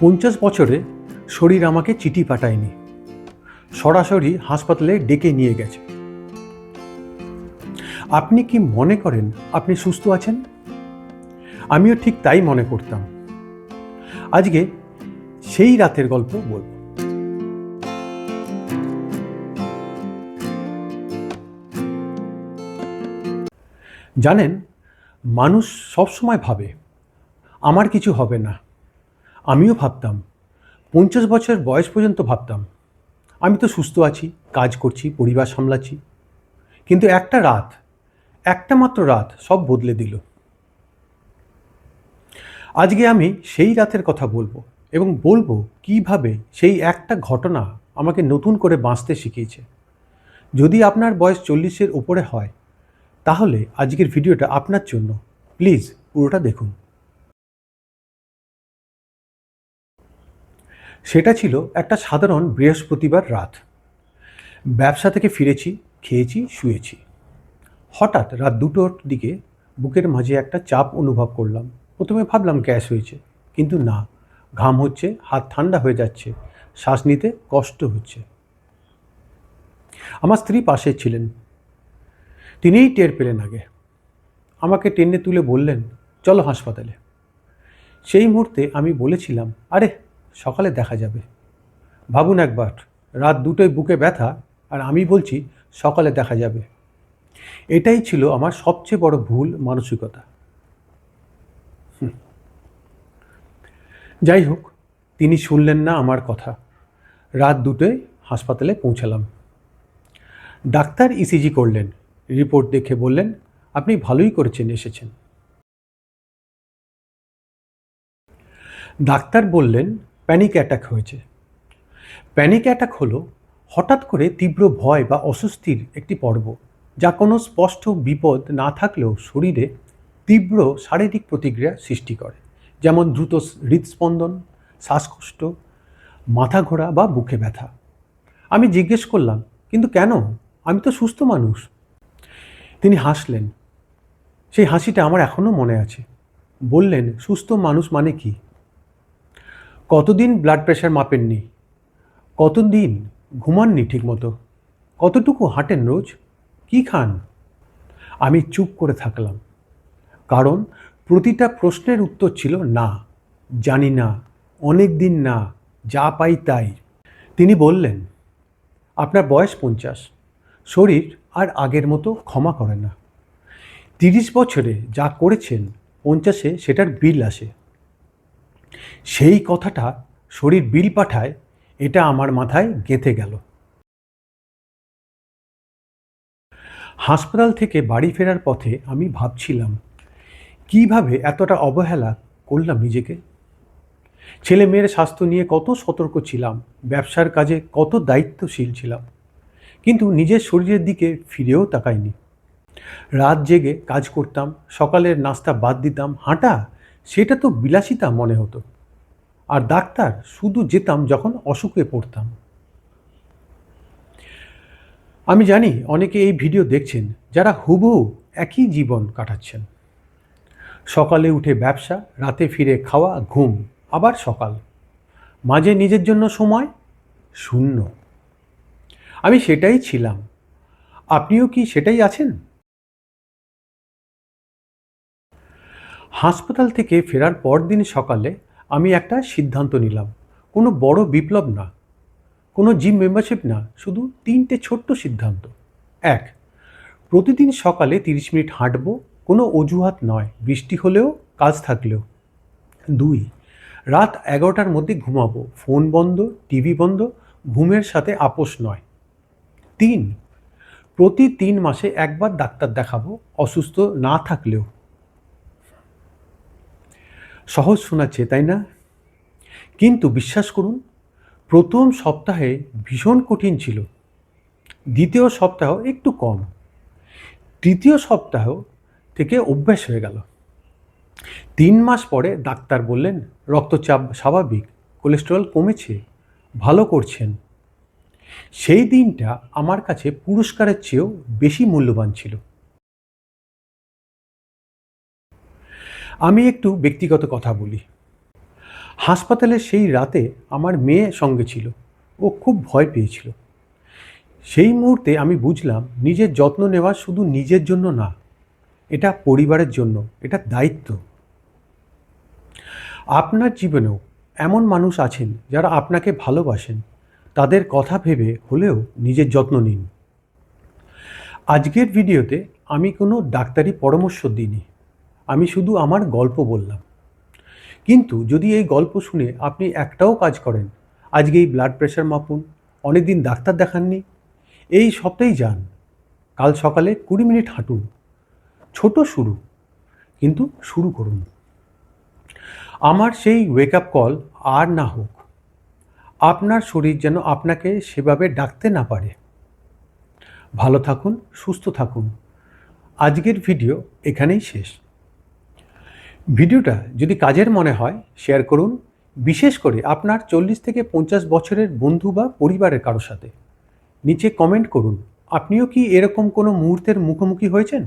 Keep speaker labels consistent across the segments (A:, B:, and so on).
A: 50 বছরে শরীর আমাকে চিঠি পাঠায়নি, সরাসরি হাসপাতালে ডেকে নিয়ে গেছে। আপনি কি মনে করেন আপনি সুস্থ আছেন? আমিও ঠিক তাই মনে করতাম। আজকে সেই রাতের গল্প বলব। জানেন, মানুষ সবসময় ভাবে আমার কিছু হবে না। আমিও ভাবতাম, 50 বছর বয়স পর্যন্ত ভাবতাম আমি তো সুস্থ আছি, কাজ করছি, পরিবার সামলাচ্ছি। কিন্তু একটা মাত্র রাত সব বদলে দিল। আজকে আমি সেই রাতের কথা বলবো এবং বলবো কিভাবে সেই একটা ঘটনা আমাকে নতুন করে বাঁচতে শিখিয়েছে। যদি আপনার বয়স 40-এর উপরে হয় তাহলে আজকের ভিডিওটা আপনার জন্য। প্লিজ পুরোটা দেখুন। সেটা ছিল একটা সাধারণ বৃহস্পতিবার রাত। ব্যবসা থেকে ফিরেছি, খেয়েছি, শুয়েছি। হঠাৎ রাত 2টোর দিকে বুকের মাঝে একটা চাপ অনুভব করলাম। প্রথমে ভাবলাম গ্যাস হয়েছে, কিন্তু না। ঘাম হচ্ছে, হাত ঠান্ডা হয়ে যাচ্ছে, শ্বাস নিতে কষ্ট হচ্ছে। আমার স্ত্রী পাশে ছিলেন, তিনিই টের পেলেন আগে। আমাকে টেনে তুলে বললেন, চলো হাসপাতালে। সেই মুহূর্তে আমি বলেছিলাম, আরে সকালে দেখা যাবে। ভাবুন একবার, রাত 2টোয় বুকে ব্যথা আর আমি বলছি সকালে দেখা যাবে। এটাই ছিল আমার সবচেয়ে বড় ভুল মানসিকতা। যাই হোক, তিনি শুনলেন না আমার কথা। রাত 2টোয় হাসপাতালে পৌঁছালাম। ডাক্তার ইসিজি করলেন, রিপোর্ট দেখে বললেন, আপনি ভালোই করেছেন এসেছেন। ডাক্তার বললেন প্যানিক অ্যাটাক হয়েছে। প্যানিক অ্যাটাক হলো হঠাৎ করে তীব্র ভয় বা অস্বস্তির একটি পর্ব, যা কোনো স্পষ্ট বিপদ না থাকলেও শরীরে তীব্র শারীরিক প্রতিক্রিয়া সৃষ্টি করে, যেমন দ্রুত হৃদস্পন্দন, শ্বাসকষ্ট, মাথা ঘোরা বা বুকে ব্যথা। আমি জিজ্ঞেস করলাম, কিন্তু কেন? আমি তো সুস্থ মানুষ। তিনি হাসলেন। সেই হাসিটা আমার এখনো মনে আছে। বললেন, সুস্থ মানুষ মানে কি? কতদিন ব্লাড প্রেশার মাপেননি? কতদিন ঘুমাননি ঠিকমতো? কতটুকু হাঁটেন রোজ? কি খান? আমি চুপ করে থাকলাম, কারণ প্রতিটা প্রশ্নের উত্তর ছিল না, জানি না, অনেক দিন না, যা পাই তাই। তিনি বললেন, আপনার বয়স 50, শরীর আর আগের মতো ক্ষমা করে না। 30 বছরে যা করেছেন 50-এ সেটার বিল আসে। সেই কথাটা শরীর বিল পাঠায়, এটা আমার মাথায় গেঁথে গেল। হাসপাতাল থেকে বাড়ি ফেরার পথে আমি ভাবছিলাম, কিভাবে এতটা অবহেলা করলাম নিজেকে। ছেলে মেয়ের স্বাস্থ্য নিয়ে কত সতর্ক ছিলাম, ব্যবসার কাজে কত দায়িত্বশীল ছিলাম, কিন্তু নিজের শরীরের দিকে ফিরেও তাকাইনি। রাত জেগে কাজ করতাম, সকালের নাস্তা বাদ দিতাম, হাঁটা সেটা তো বিলাসিতা মনে হতো। আর ডাক্তার শুধু যেতাম যখন অসুখে পড়তাম। আমি জানি অনেকে এই ভিডিও দেখছেন যারা হুবহু একই জীবন কাটাচ্ছেন। সকালে উঠে ব্যবসা, রাতে ফিরে খাওয়া, ঘুম, আবার সকাল। মাঝে নিজের জন্য সময় শূন্য। আমি সেটাই ছিলাম। আপনিও কি সেটাই আছেন? হাসপাতাল থেকে ফেরার পরদিন সকালে আমি একটা সিদ্ধান্ত নিলাম। কোনো বড় বিপ্লব না, কোনো জিম মেম্বারশিপ না, শুধু 3টে ছোট্ট সিদ্ধান্ত। 1, প্রতিদিন সকালে 30 মিনিট হাঁটবো, কোনো অজুহাত নয়, বৃষ্টি হলেও, কাজ থাকলেও। 2, রাত 11টার মধ্যে ঘুমাবো, ফোন বন্ধ, টিভি বন্ধ, ঘুমের সাথে আপোষ নয়। 3, প্রতি 3 মাসে একবার ডাক্তার দেখাবো, অসুস্থ না থাকলেও। সহজ শোনাচ্ছে, তাই না? কিন্তু বিশ্বাস করুন, প্রথম সপ্তাহে ভীষণ কঠিন ছিল, দ্বিতীয় সপ্তাহ একটু কম, তৃতীয় সপ্তাহ থেকে অভ্যাস হয়ে গেল। 3 মাস পরে ডাক্তার বললেন, রক্তচাপ স্বাভাবিক, কোলেস্টেরল কমেছে, ভালো করছেন। সেই দিনটা আমার কাছে পুরস্কারের চেয়েও বেশি মূল্যবান ছিল। আমি একটু ব্যক্তিগত কথা বলি। হাসপাতালে সেই রাতে আমার মেয়ে সঙ্গে ছিল। ও খুব ভয় পেয়েছিল। সেই মুহূর্তে আমি বুঝলাম নিজের যত্ন নেওয়া শুধু নিজের জন্য না, এটা পরিবারের জন্য, এটা দায়িত্ব। আপনার জীবনেও এমন মানুষ আছেন যারা আপনাকে ভালোবাসেন। তাদের কথা ভেবে হলেও নিজের যত্ন নিন। আজকের ভিডিওতে আমি কোনো ডাক্তারি পরামর্শ দিইনি, আমি শুধু আমার গল্প বললাম। কিন্তু যদি এই গল্প শুনে আপনি একটাও কাজ করেন, আজকেই ব্লাড প্রেশার মাপুন, অনেকদিন ডাক্তার দেখাননি, এই সপ্তাহেই যান, কাল সকালে 20 মিনিট হাঁটুন। ছোট শুরু, কিন্তু শুরু করুন। আমার সেই ওয়েক আপ কল আর না হোক, আপনার শরীর যেন আপনাকে সেভাবে ডাকতে না পারে। ভালো থাকুন, সুস্থ থাকুন। আজকের ভিডিও এখানেই শেষ। ভিডিওটা যদি কাজের মনে হয় শেয়ার করুন, বিশেষ করে আপনার 40 থেকে 50 বছরের বন্ধু বা পরিবারের কারো সাথে। নিচে কমেন্ট করুন, আপনিও কি এরকম কোনো মুহূর্তের মুখোমুখি হয়েছেন?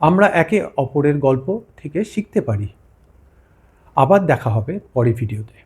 A: আমরা একে অপরের গল্প থেকে শিখতে পারি। আবার দেখা হবে পরের ভিডিওতে।